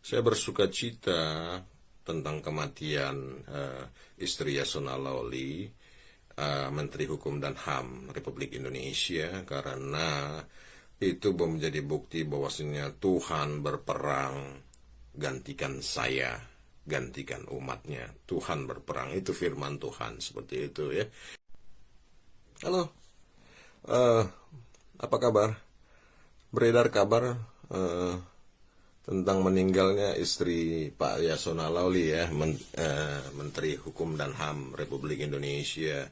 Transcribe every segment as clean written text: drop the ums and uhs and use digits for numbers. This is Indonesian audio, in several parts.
Saya bersuka cita tentang kematian istri Yasona Lawli, Menteri Hukum dan HAM Republik Indonesia, karena itu menjadi bukti bahwasanya Tuhan berperang, gantikan saya, gantikan umatnya. Tuhan berperang, itu firman Tuhan, seperti itu ya. Halo, apa kabar? Beredar kabar tentang meninggalnya istri Pak Yasona Lawli ya, Menteri Hukum dan HAM Republik Indonesia.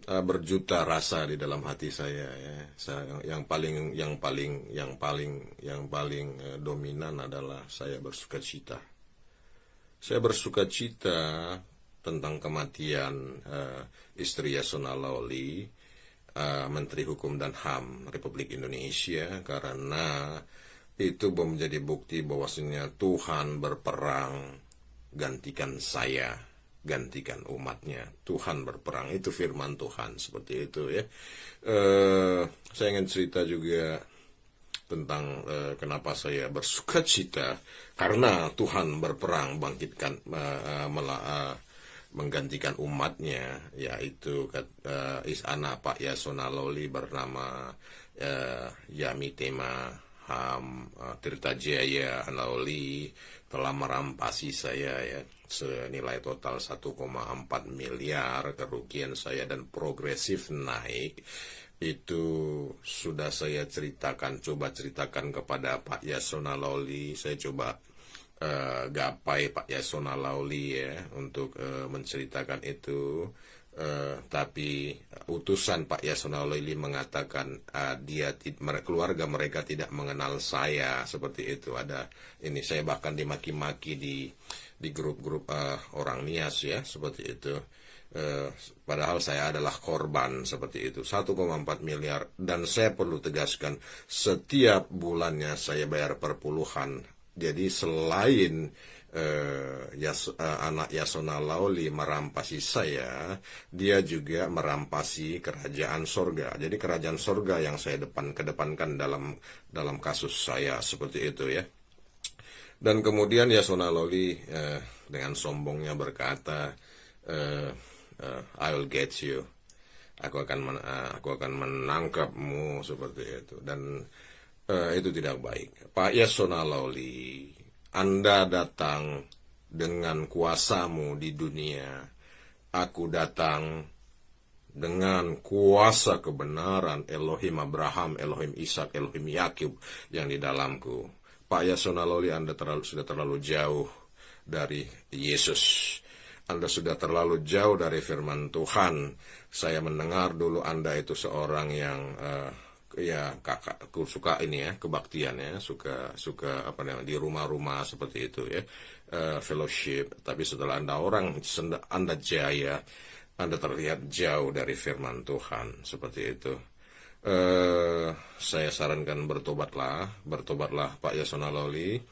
Berjuta rasa di dalam hati saya ya. Yang paling dominan adalah saya bersuka cita. Saya bersuka cita tentang kematian istri Yasona Lawli, Menteri Hukum dan HAM Republik Indonesia, karena itu menjadi bukti bahwasanya Tuhan berperang, gantikan saya, gantikan umatnya. Tuhan berperang, itu firman Tuhan, seperti itu ya. Saya ingin cerita juga tentang kenapa saya bersuka cita, karena Tuhan berperang, bangkitkan, menggantikan umatnya, yaitu anak Pak Yasona Lawli bernama Yamitema HAM Tirta Jaya Lawli telah merampasi saya ya, senilai total 1,4 miliar. Kerugian saya dan progresif naik. Itu sudah saya coba ceritakan kepada Pak Yasona Lawli. Saya coba gapai Pak Yasona Lawli ya untuk menceritakan itu, tapi utusan Pak Yasona Lawli mengatakan keluarga mereka tidak mengenal saya, seperti itu. Ada ini, saya bahkan dimaki-maki di grup-grup orang Nias ya, seperti itu. Padahal saya adalah korban, seperti itu. 1,4 miliar, dan saya perlu tegaskan, setiap bulannya saya bayar perpuluhan. Jadi selain anak Yasona Lawli merampasi saya, dia juga merampasi kerajaan sorga. Jadi kerajaan sorga yang saya kedepankan dalam kasus saya, seperti itu ya. Dan kemudian Yasona Lawli dengan sombongnya berkata, I'll get you. Aku akan menangkapmu, seperti itu. Dan itu tidak baik. Pak Yasona Lawli, Anda datang dengan kuasamu di dunia. Aku datang dengan kuasa kebenaran Elohim Abraham, Elohim Ishak, Elohim Yakub yang di dalamku. Pak Yasona Lawli, Anda sudah terlalu jauh dari Yesus. Anda sudah terlalu jauh dari firman Tuhan. Saya mendengar dulu Anda itu seorang yang kakakku suka ini ya, kebaktian ya, suka apa namanya, di rumah-rumah seperti itu ya, fellowship. Tapi setelah Anda jaya, Anda terlihat jauh dari firman Tuhan, seperti itu. Saya sarankan bertobatlah Pak Yasona Lawli.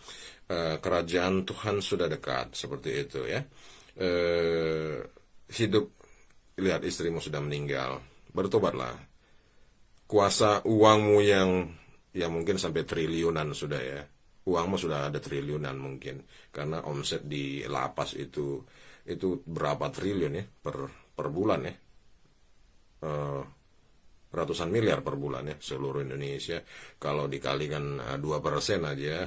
Kerajaan Tuhan sudah dekat, seperti itu ya. Lihat istrimu sudah meninggal, bertobatlah. Kuasa uangmu yang mungkin sampai triliunan sudah ya. Uangmu sudah ada triliunan mungkin. Karena omset di lapas itu berapa triliun ya per bulan ya. Ratusan miliar per bulan ya, seluruh Indonesia. Kalau dikalikan 2% aja,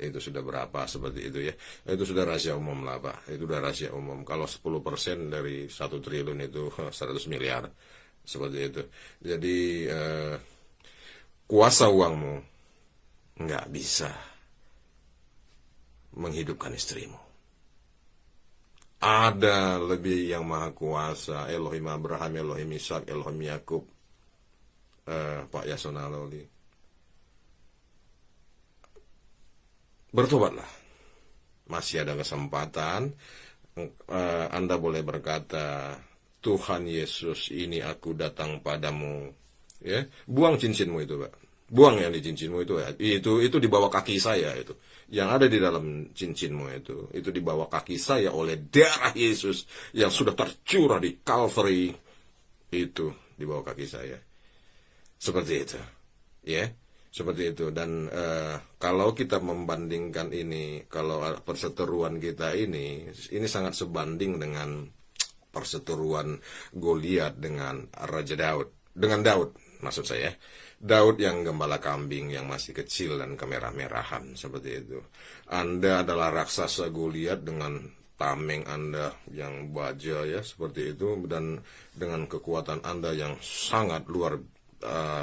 itu sudah berapa, seperti itu ya. Itu sudah rahasia umum lah Pak. Itu sudah rahasia umum. Kalau 10% dari 1 triliun itu 100 miliar. Seperti itu. Jadi kuasa uangmu nggak bisa menghidupkan istrimu. Ada lebih yang maha kuasa, Elohim Abraham, Elohim Ishak, Elohim Yakub, Pak Yasona Lawli. Bertobatlah. Masih ada kesempatan. Anda boleh berkata, Tuhan Yesus, ini aku datang padamu. Ya, buang cincinmu itu, Pak. Buang yang di cincinmu itu ya. Itu di bawah kaki saya itu. Yang ada di dalam cincinmu itu di bawah kaki saya oleh darah Yesus yang sudah tercurah di Calvary. Itu di bawah kaki saya. Seperti itu. ya, seperti itu. Dan kalau kita membandingkan ini, kalau perseteruan kita ini sangat sebanding dengan perseteruan Goliat dengan Raja Daud, dengan Daud maksud saya. Daud yang gembala kambing yang masih kecil dan kemerah-merahan, seperti itu. Anda adalah raksasa Goliat dengan tameng Anda yang baja, ya, seperti itu, dan dengan kekuatan Anda yang sangat luar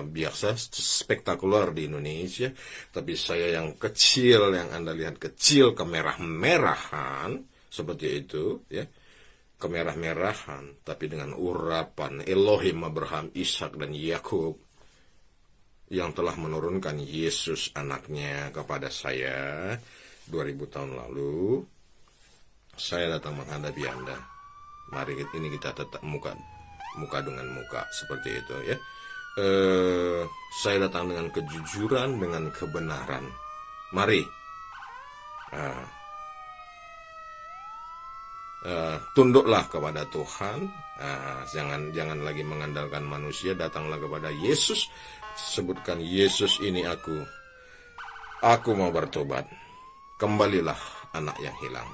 biasa, spektakuler di Indonesia. Tapi saya yang kecil, yang Anda lihat kecil, kemerah-merahan, seperti itu, ya, kemerah-merahan, tapi dengan urapan Elohim Abraham, Ishak dan Yakub yang telah menurunkan Yesus anaknya kepada saya 2000 tahun lalu. Saya datang menghadapi Anda. Mari ini kita tetap muka dengan muka, seperti itu, ya. Saya datang dengan kejujuran, dengan kebenaran. Mari tunduklah kepada Tuhan. Jangan lagi mengandalkan manusia. Datanglah kepada Yesus. Sebutkan, Yesus, ini aku mau bertobat. Kembalilah anak yang hilang.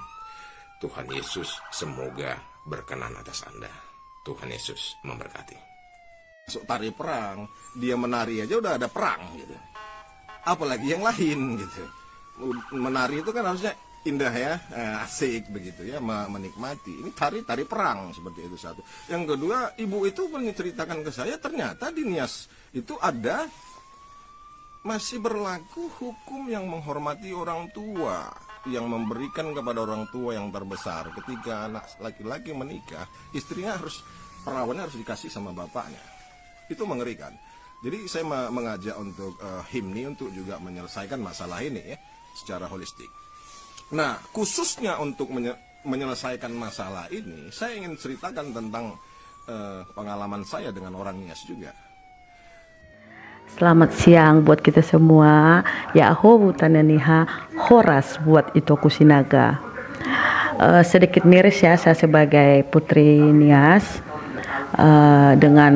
Tuhan Yesus semoga berkenan atas Anda. Tuhan Yesus memberkati. Masuk tari perang, dia menari aja udah ada perang gitu. Apalagi yang lain gitu. Menari itu kan harusnya indah, ya, asik begitu, ya, menikmati. Ini tari perang, seperti itu satu. Yang kedua, ibu itu menceritakan ke saya, ternyata di Nias itu ada masih berlaku hukum yang menghormati orang tua, yang memberikan kepada orang tua yang terbesar. Ketika anak laki-laki menikah, istrinya perawannya harus dikasih sama bapaknya. Itu mengerikan. Jadi saya mengajak untuk HIMNI untuk juga menyelesaikan masalah ini, ya, secara holistik. Nah, khususnya untuk menyelesaikan masalah ini, saya ingin ceritakan tentang pengalaman saya dengan orang Nias juga. Selamat siang buat kita semua. Ya ho tananiha horas buat itu Kusinaga. Sedikit miris, ya, saya sebagai putri Nias dengan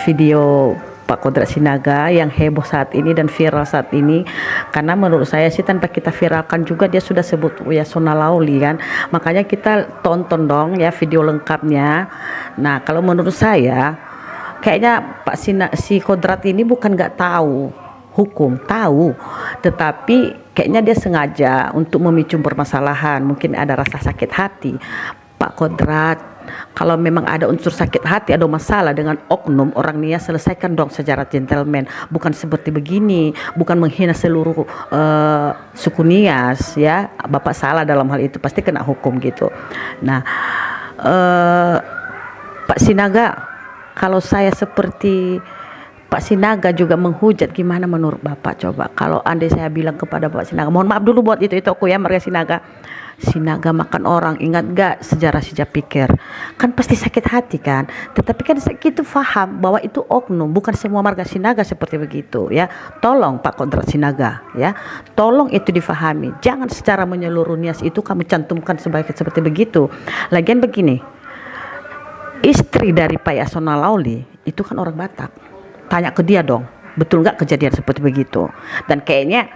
video Pak Kodrat Sinaga yang heboh saat ini dan viral saat ini, karena menurut saya sih tanpa kita viralkan juga dia sudah sebut Yasona Lauli kan, makanya kita tonton dong, ya, video lengkapnya. Nah, kalau menurut saya kayaknya si Kodrat ini bukan nggak tahu hukum, tahu, tetapi kayaknya dia sengaja untuk memicu permasalahan, mungkin ada rasa sakit hati. Pak Kodrat, kalau memang ada unsur sakit hati, ada masalah dengan oknum orang Nias, selesaikan dong secara gentleman, bukan seperti begini, bukan menghina seluruh suku Nias, ya. Bapak salah dalam hal itu, pasti kena hukum gitu. Nah, Pak Sinaga, kalau saya seperti Pak Sinaga juga menghujat, gimana menurut Bapak? Coba kalau andai saya bilang kepada Pak Sinaga, mohon maaf dulu buat itu aku, ya, Maria Sinaga makan orang, ingat gak sejarah sejak pikir? Kan pasti sakit hati kan, tetapi kan kita paham bahwa itu oknum, bukan semua marga Sinaga seperti begitu, ya. Tolong Pak Kodrat Sinaga, ya, tolong itu difahami, jangan secara menyeluruh Nias itu kamu cantumkan seperti begitu. Lagian begini, istri dari Pak Yasona Lauli itu kan orang Batak, tanya ke dia dong, betul nggak kejadian seperti begitu? Dan kayaknya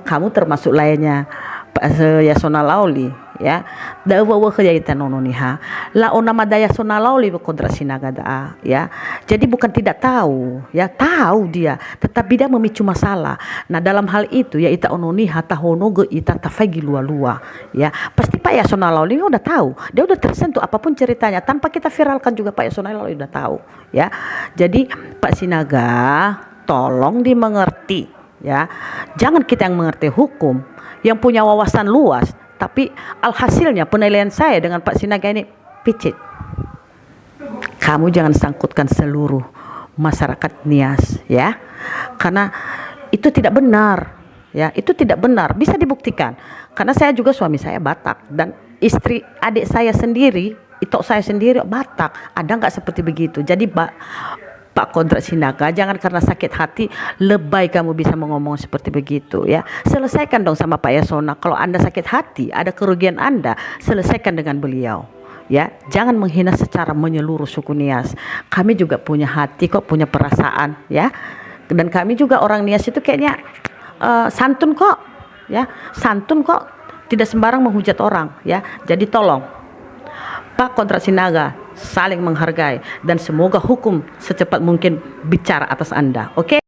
kamu termasuk lainnya Pak Yasona Lauli, ya. Dawa kejadian nononiha la ona madaya Yasona Lauli Kodrat Sinaga daa, ya. Jadi bukan tidak tahu, ya, tahu dia, tetapi dia memicu masalah. Nah, dalam hal itu ya ita ononiha tahono ge ita tafagi lua-lua, ya. Pasti Pak Yasona Lauli udah tahu, dia udah tersentuh apapun ceritanya, tanpa kita viralkan juga Pak Yasona Lauli udah tahu, ya. Jadi Pak Sinaga tolong dimengerti, ya. Jangan kita yang mengerti hukum, yang punya wawasan luas, tapi alhasilnya penilaian saya dengan Pak Sinaga ini picit. Kamu jangan sangkutkan seluruh masyarakat Nias, ya, karena itu tidak benar, ya, itu tidak benar, bisa dibuktikan. Karena saya juga, suami saya Batak, dan istri adik saya sendiri, itok saya sendiri Batak, ada nggak seperti begitu? Jadi Pak Kodrat Sinaga, jangan karena sakit hati lebay kamu bisa ngomong seperti begitu, ya. Selesaikan dong sama Pak Yasona. Kalau Anda sakit hati, ada kerugian Anda, selesaikan dengan beliau, ya. Jangan menghina secara menyeluruh suku Nias. Kami juga punya hati kok, punya perasaan, ya. Dan kami juga orang Nias itu kayaknya santun kok, ya, santun kok, tidak sembarang menghujat orang, ya. Jadi tolong Pak Kontrak Sinaga saling menghargai dan semoga hukum secepat mungkin bicara atas Anda. Oke?